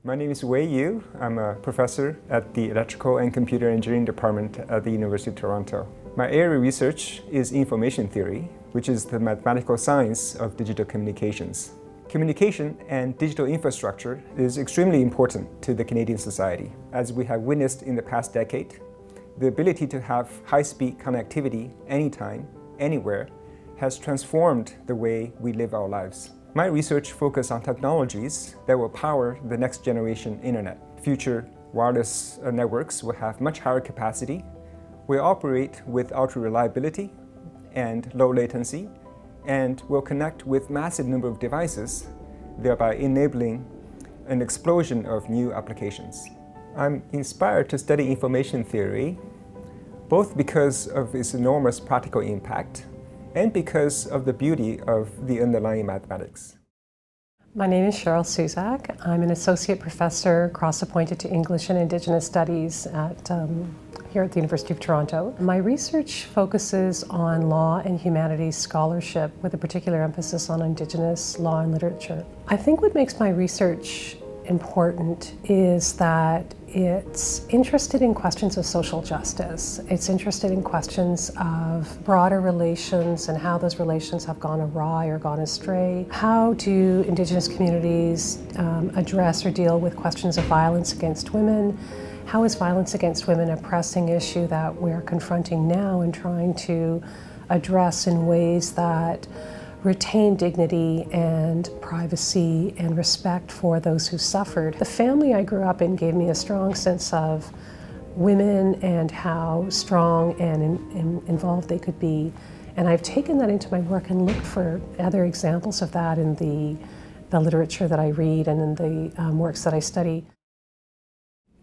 My name is Wei Yu. I'm a professor at the Electrical and Computer Engineering Department at the University of Toronto. My area of research is information theory, which is the mathematical science of digital communications. Communication and digital infrastructure is extremely important to the Canadian society. As we have witnessed in the past decade, the ability to have high-speed connectivity anytime, anywhere, has transformed the way we live our lives. My research focuses on technologies that will power the next generation internet. Future wireless networks will have much higher capacity, will operate with ultra-reliability and low latency, and will connect with massive number of devices, thereby enabling an explosion of new applications. I'm inspired to study information theory, both because of its enormous practical impact and because of the beauty of the underlying mathematics. My name is Cheryl SUZACK. I'm an associate professor cross-appointed to English and Indigenous Studies here at the University of Toronto. My research focuses on law and humanities scholarship with a particular emphasis on Indigenous law and literature. I think what makes my research important is that it's interested in questions of social justice. It's interested in questions of broader relations and how those relations have gone awry or gone astray. How do Indigenous communities address or deal with questions of violence against women? How is violence against women a pressing issue that we're confronting now and trying to address in ways that retain dignity and privacy and respect for those who suffered. The family I grew up in gave me a strong sense of women and how strong and involved they could be. And I've taken that into my work and looked for other examples of that in the literature that I read and in the works that I study.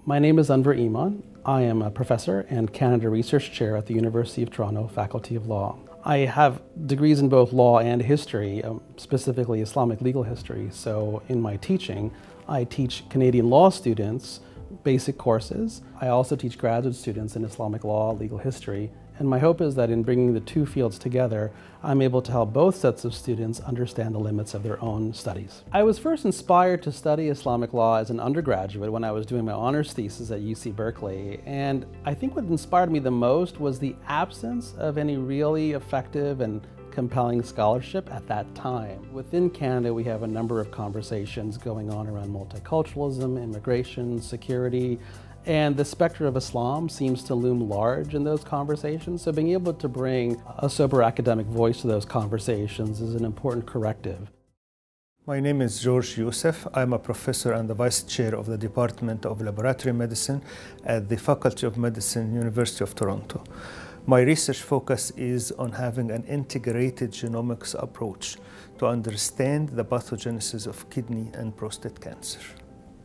My name is Anver. I am a professor and Canada Research Chair at the University of Toronto Faculty of Law. I have degrees in both law and history, specifically Islamic legal history. So in my teaching, I teach Canadian law students basic courses. I also teach graduate students in Islamic law, legal history. And my hope is that in bringing the two fields together, I'm able to help both sets of students understand the limits of their own studies. I was first inspired to study Islamic law as an undergraduate when I was doing my honors thesis at UC Berkeley. And I think what inspired me the most was the absence of any really effective and compelling scholarship at that time. Within Canada, we have a number of conversations going on around multiculturalism, immigration, security, and the specter of Islam seems to loom large in those conversations. So being able to bring a sober academic voice to those conversations is an important corrective. My name is YOUSEF. I'm a professor and the vice chair of the Department of Laboratory Medicine at the Faculty of Medicine, University of Toronto. My research focus is on having an integrated genomics approach to understand the pathogenesis of kidney and prostate cancer.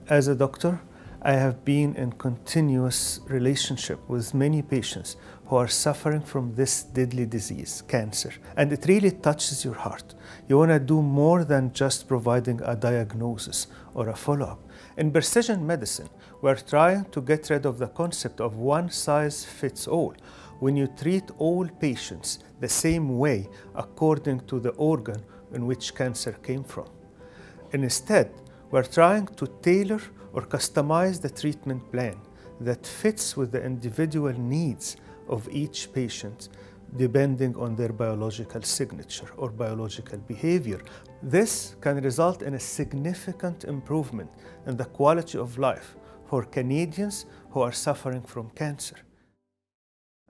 As a doctor, I have been in continuous relationship with many patients who are suffering from this deadly disease, cancer, and it really touches your heart. You want to do more than just providing a diagnosis or a follow-up. In precision medicine, we're trying to get rid of the concept of one size fits all. When you treat all patients the same way according to the organ in which cancer came from. And instead, we're trying to tailor or customize the treatment plan that fits with the individual needs of each patient depending on their biological signature or biological behavior. This can result in a significant improvement in the quality of life for Canadians who are suffering from cancer.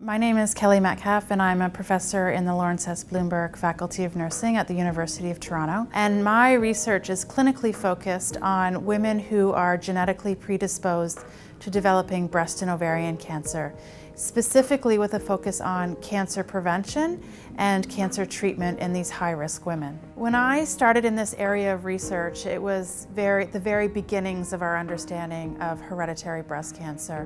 My name is METCALFE and I'm a professor in the Lawrence S. Bloomberg Faculty of Nursing at the University of Toronto. And my research is clinically focused on women who are genetically predisposed to developing breast and ovarian cancer, specifically with a focus on cancer prevention and cancer treatment in these high-risk women. When I started in this area of research, it was the very beginnings of our understanding of hereditary breast cancer.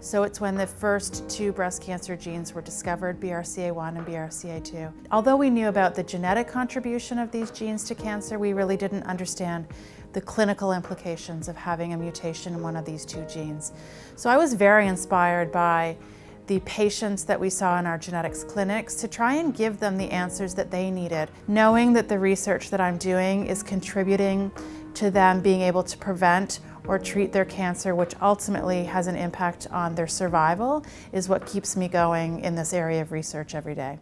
So it's when the first two breast cancer genes were discovered, BRCA1 and BRCA2. Although we knew about the genetic contribution of these genes to cancer, we really didn't understand the clinical implications of having a mutation in one of these two genes. So I was very inspired by the patients that we saw in our genetics clinics to try and give them the answers that they needed, knowing that the research that I'm doing is contributing to them being able to prevent or treat their cancer, which ultimately has an impact on their survival, is what keeps me going in this area of research every day.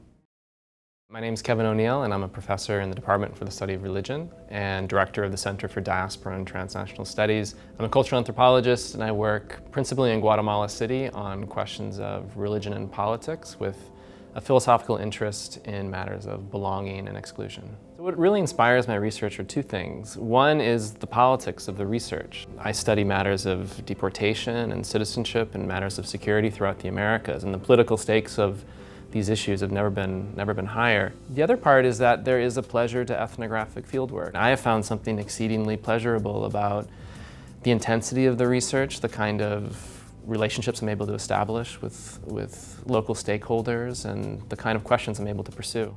My name is Kevin O'Neill, and I'm a professor in the Department for the Study of Religion and director of the Center for Diaspora and Transnational Studies. I'm a cultural anthropologist, and I work principally in Guatemala City on questions of religion and politics with a philosophical interest in matters of belonging and exclusion. So what really inspires my research are two things. One is the politics of the research. I study matters of deportation and citizenship and matters of security throughout the Americas, and the political stakes of these issues have never been higher. The other part is that there is a pleasure to ethnographic fieldwork. I have found something exceedingly pleasurable about the intensity of the research, the kind of relationships I'm able to establish with local stakeholders, and the kind of questions I'm able to pursue.